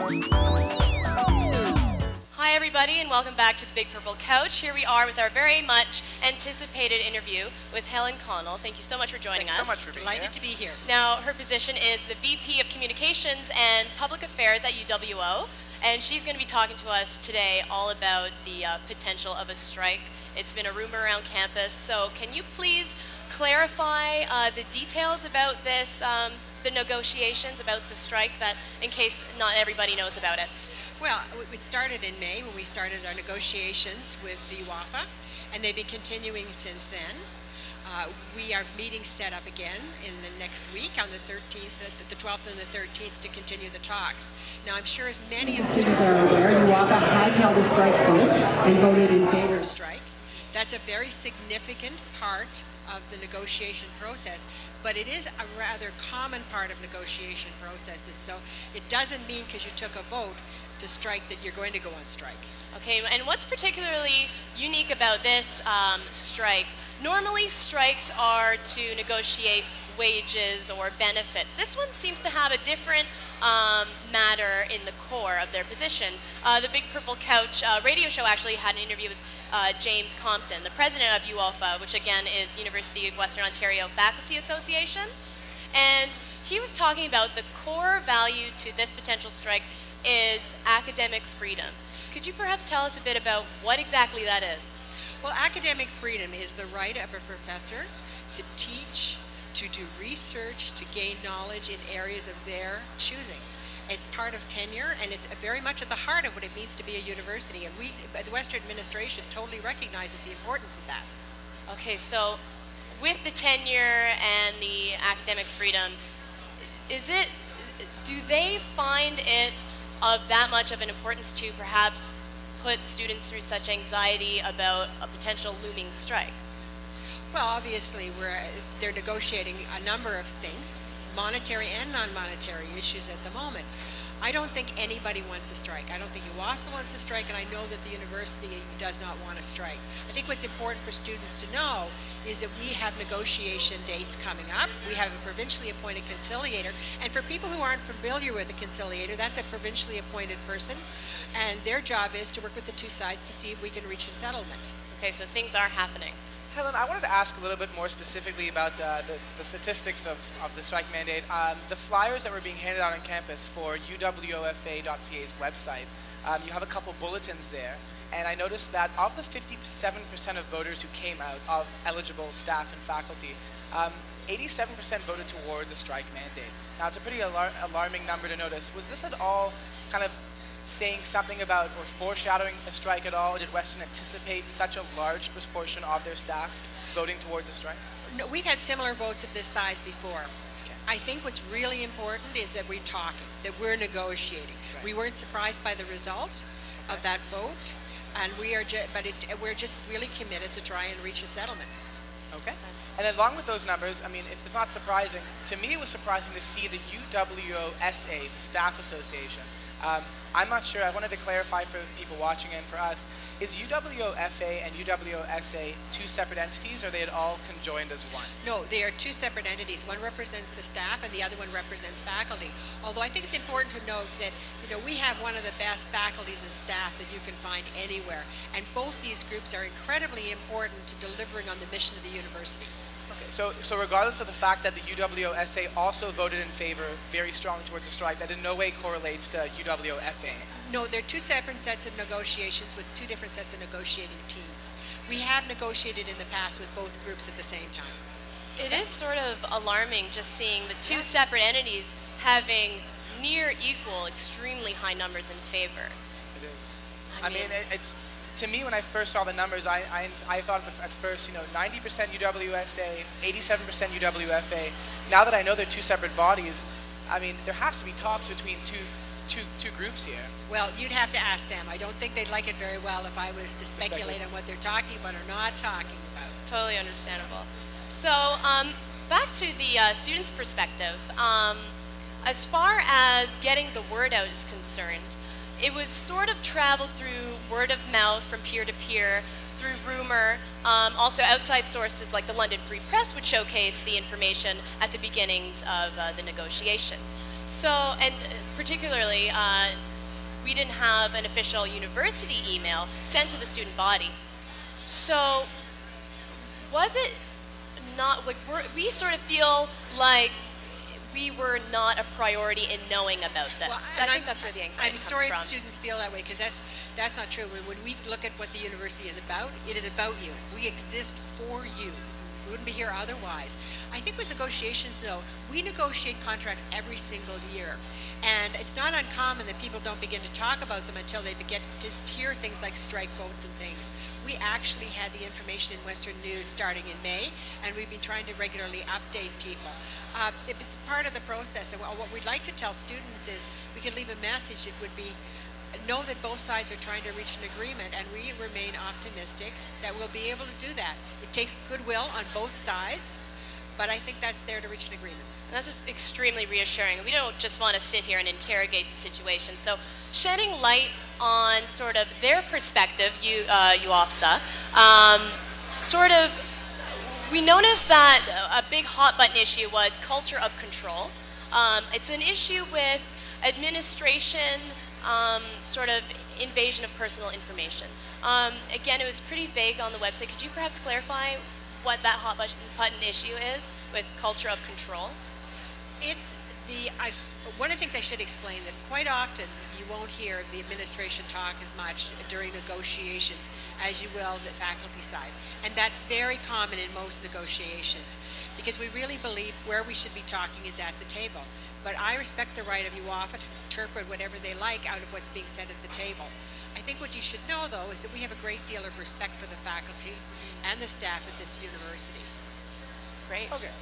Hi everybody, and welcome back to the Big Purple Couch. Here we are with our very much anticipated interview with Helen Connell. Thank you so much for joining us. Thanks so much for being Delighted to be here. Now, her position is the VP of Communications and Public Affairs at UWO, and she's going to be talking to us today all about the potential of a strike. It's been a rumor around campus, so can you please clarify the details about this, the negotiations about the strike, that in case not everybody knows about it? Well, it started in May when we started our negotiations with the UWAFA, and they've been continuing since then. We are meetings set up again in the next week on the 13th, the 12th and the 13th to continue the talks. Now, I'm sure as many of the students are aware, UWAFA has held a strike vote and voted in favor of strike. That's a very significant part of the negotiation process, but it is a rather common part of negotiation processes, so it doesn't mean because you took a vote to strike that you're going to go on strike. Okay, and what's particularly unique about this strike? Normally strikes are to negotiate wages or benefits. This one seems to have a different matter in the core of their position. The Big Purple Couch radio show actually had an interview with James Compton, the president of UWAFA, which again is University of Western Ontario Faculty Association. And he was talking about the core value to this potential strike is academic freedom. Could you perhaps tell us a bit about what exactly that is? Well, academic freedom is the right of a professor to teach, to do research, to gain knowledge in areas of their choosing. It's part of tenure, and it's very much at the heart of what it means to be a university. And we, the Western administration, totally recognizes the importance of that. Okay, so with the tenure and the academic freedom, do they find it of that much of an importance to perhaps put students through such anxiety about a potential looming strike? Well, obviously, they're negotiating a number of things, monetary and non-monetary issues at the moment. I don't think anybody wants a strike. I don't think UWASA wants a strike, and I know that the university does not want a strike. I think what's important for students to know is that we have negotiation dates coming up. We have a provincially appointed conciliator, and for people who aren't familiar with a conciliator, that's a provincially appointed person, and their job is to work with the two sides to see if we can reach a settlement. Okay, so things are happening. Helen, I wanted to ask a little bit more specifically about the statistics of the strike mandate. The flyers that were being handed out on campus for uwofa.ca's website, you have a couple bulletins there, and I noticed that of the 57% of voters who came out of eligible staff and faculty, 87% voted towards a strike mandate. Now, it's a pretty alarming number to notice. Was this at all kind of saying something about or foreshadowing a strike at all? Or did Western anticipate such a large proportion of their staff voting towards a strike? No, we've had similar votes of this size before. Okay. I think what's really important is that we're talking, that we're negotiating. Right. We weren't surprised by the results of that vote, and we're just really committed to try and reach a settlement. Okay. And along with those numbers, I mean, if it's not surprising, to me it was surprising to see the UWOSA, the staff association. I'm not sure, I wanted to clarify for people watching and for us, is UWOFA and UWOSA two separate entities, or are they at all conjoined as one? No, they are two separate entities. One represents the staff and the other one represents faculty. Although I think it's important to note that, you know, we have one of the best faculties and staff that you can find anywhere, and both these groups are incredibly important to delivering on the mission of the university. So regardless of the fact that the UWOSA also voted in favor very strongly towards the strike, that in no way correlates to UWOFA? No, they're two separate sets of negotiations with two different sets of negotiating teams. We have negotiated in the past with both groups at the same time. It is sort of alarming just seeing the two separate entities having near equal, extremely high numbers in favor. It is. I mean it's... To me, when I first saw the numbers, I thought at first, you know, 90% UWSA, 87% UWFA. Now that I know they're two separate bodies, I mean, there has to be talks between two groups here. Well, you'd have to ask them. I don't think they'd like it very well if I was to speculate on what they're talking about or not talking about. Totally understandable. So, back to the students' perspective. As far as getting the word out is concerned, it was sort of traveled through word of mouth from peer to peer, through rumor. Also outside sources like the London Free Press would showcase the information at the beginnings of the negotiations. So, and particularly we didn't have an official university email sent to the student body. So was it not, like, we sort of feel like we were not a priority in knowing about this. Well, I think that's where the anxiety comes from. I'm sorry students feel that way, because that's not true. When we look at what the university is about, it is about you. We exist for you. We wouldn't be here otherwise. I think with negotiations, though, we negotiate contracts every single year. And it's not uncommon that people don't begin to talk about them until they begin to hear things like strike votes and things. We actually had the information in Western News starting in May, and we've been trying to regularly update people. If it's part of the process, and what we'd like to tell students is we can leave a message. It would be, know that both sides are trying to reach an agreement, and we remain optimistic that we'll be able to do that. It takes goodwill on both sides, but I think that's there to reach an agreement. That's extremely reassuring. We don't just want to sit here and interrogate the situation. So shedding light on sort of their perspective, UOFSA, sort of, we noticed that a big hot button issue was culture of control. It's an issue with administration, sort of invasion of personal information. Again, it was pretty vague on the website. Could you perhaps clarify what that hot button issue is with culture of control? It's one of the things I should explain, that quite often you won't hear the administration talk as much during negotiations as you will the faculty side. And that's very common in most negotiations, because we really believe where we should be talking is at the table. But I respect the right of UOFA to interpret whatever they like out of what's being said at the table. I think what you should know, though, is that we have a great deal of respect for the faculty and the staff at this university. Great. Okay.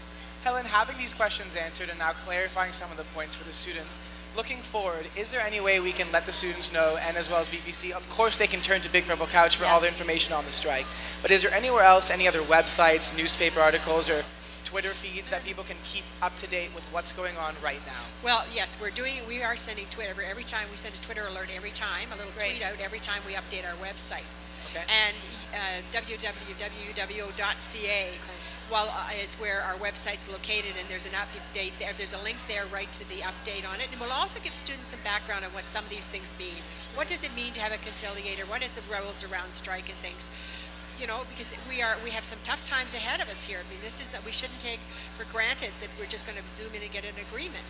Helen, having these questions answered and now clarifying some of the points for the students, looking forward, is there any way we can let the students know, and as well as BPC, of course they can turn to Big Purple Couch for all the information on the strike, but is there anywhere else, any other websites, newspaper articles, or Twitter feeds that people can keep up to date with what's going on right now? Well, yes, we are sending Twitter every time. We send a Twitter alert every time, a little tweet out every time we update our website. Okay. And www.wo.ca is where our website's located, and there's an update there. There's a link there right to the update on it, and we'll also give students some background on what some of these things mean. What does it mean to have a conciliator? What is the rules around strike and things? You know, because we have some tough times ahead of us here. I mean, this is that we shouldn't take for granted that we're just going to zoom in and get an agreement.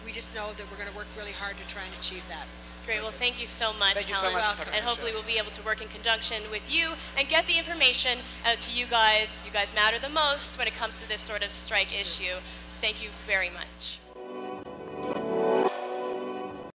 We just know that we're going to work really hard to try and achieve that. Great. Well, thank you so much, Helen. So much, and hopefully we'll be able to work in conjunction with you and get the information out to you guys. You guys matter the most when it comes to this sort of strike issue. Thank you very much.